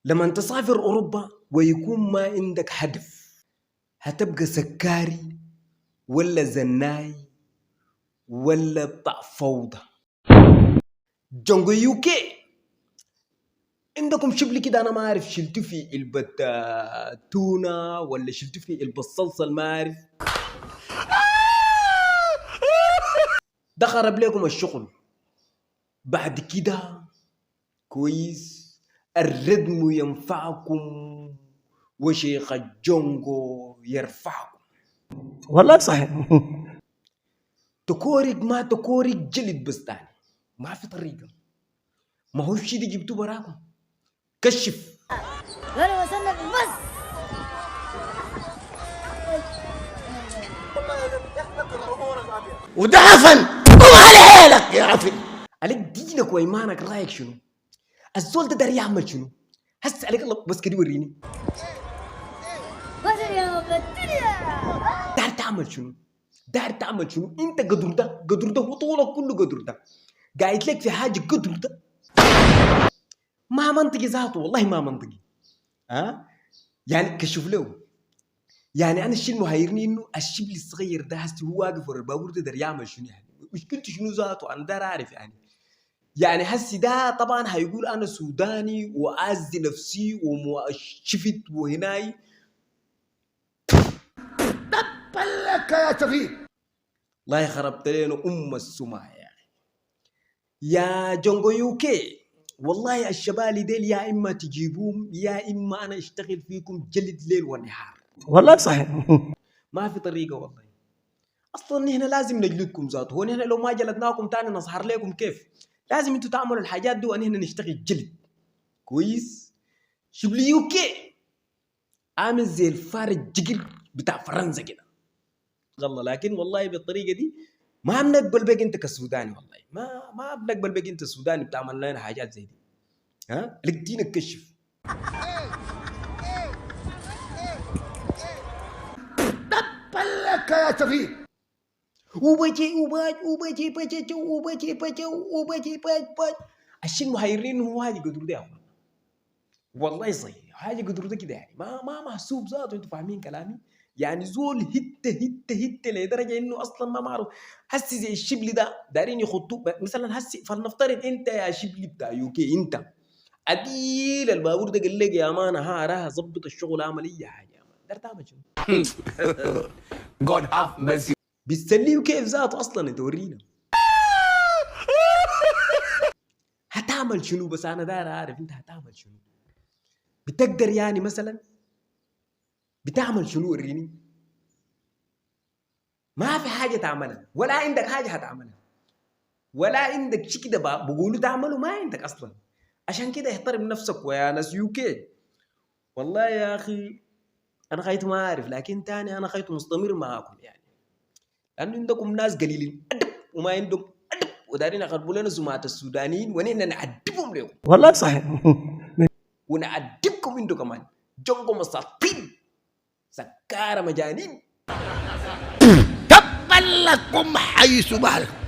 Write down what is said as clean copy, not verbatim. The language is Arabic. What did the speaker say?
لما تسافر أوروبا ويكون ما عندك هدف، هتبقى سكاري ولا زناي ولا بتاع فوضى. جنجو يوكي عندكم شبلي كده، أنا ما أعرف شلتوا في علبة تونة ولا شلتوا في علبة صلصة، ما أعرف. ده خرب لكم الشغل. بعد كده كويس الردم ينفعكم وشيخ الجونجو يرفعكم. والله صحيح. تكورك ما تكورك جلد بس تاني، ما في طريقة. ما هو الشي دي جبتوه براكم. كشف. ولا وصلنا بس. وده عفن وعلى حيلك يا عفن. عليك دينك وإيمانك، رايك شنو؟ الزول ده داري يعمل شنو؟ هسه عليك الله بس كده وريني. وصل يا الدنيا. دار تعمل شنو؟ دار تعمل شنو؟ انت قدر ده وطولك كله قدر ده. قاعد لك في حاجة قدر ده ما منطقي ذاته، والله ما منطقي. يعني كشوف له. يعني انا الشيء المهيرني انه الشبل الصغير ده هسه هو واقف ورا البابور ده دار يعمل شنو؟ يعني مشكلته شنو ذاته؟ انا دار اعرف يعني هسه ده طبعا هيقول انا سوداني واعز نفسي وشفت وهناي. لك يا شفيق. الله يخربت لنا السماء يا اخي. يا جونجو يوكي والله الشبالي ديل يا اما تجيبوهم يا اما انا اشتغل فيكم جلد ليل ونهار. والله صحيح. ما في طريقه والله. اصلا هنا لازم نجلدكم ذاته، هو هنا لو ما جلدناكم تاني نظهر لكم كيف. لازم انتوا تعملوا الحاجات دي وهنا نشتغل جلد كويس. شبلي يوكي عامل زي الفار الجقر بتاع فرنسا كده والله. لكن والله بالطريقه دي ما بنقبل بك انت كسوداني، والله ما بنقبل بك انت السوداني بتعمل لنا حاجات زي دي. لك دينك كشف. لك يا شفيق. وبجي الشيء المحيرين هو هذه قدر ده والله صحيح. حاجه قدر ده كده يعني ما محسوب ذاته. انتوا فاهمين كلامي؟ يعني زول هت لدرجه انه اصلا ما معروف. هسي زي الشبل ده دارين يخطوه مثلا. هسي فلنفترض انت يا شبل بتاع يوكي، انت عديل البابور ده قال لك يا مان راح ظبط الشغل، اعمل اي حاجه يا مان. دار تعمل شنو؟ God have mercy. بيستليه كيف ذاته اصلا تورينا. هتعمل شنو؟ بس انا داير اعرف انت هتعمل شنو. بتقدر يعني مثلا بتعمل شنو؟ وريني. ما في حاجه تعملها ولا عندك حاجه هتعملها ولا عندك شيء كده بقولوا تعمله، ما عندك اصلا. عشان كده احترم نفسك ويا ناس يوكي. والله يا اخي انا خايت ما اعرف، لكن تاني انا خايت مستمر معاكم يعني. لانه عندكم ناس قليلين ادب وما عندهم ادب ودارين يخربوا لنا سمعه السودانيين ونحن نعذبهم لهم. والله صحيح. ونعذبكم انتوا كمان. جونكو مساطين سكارة مجانين. لكم حيث بالك.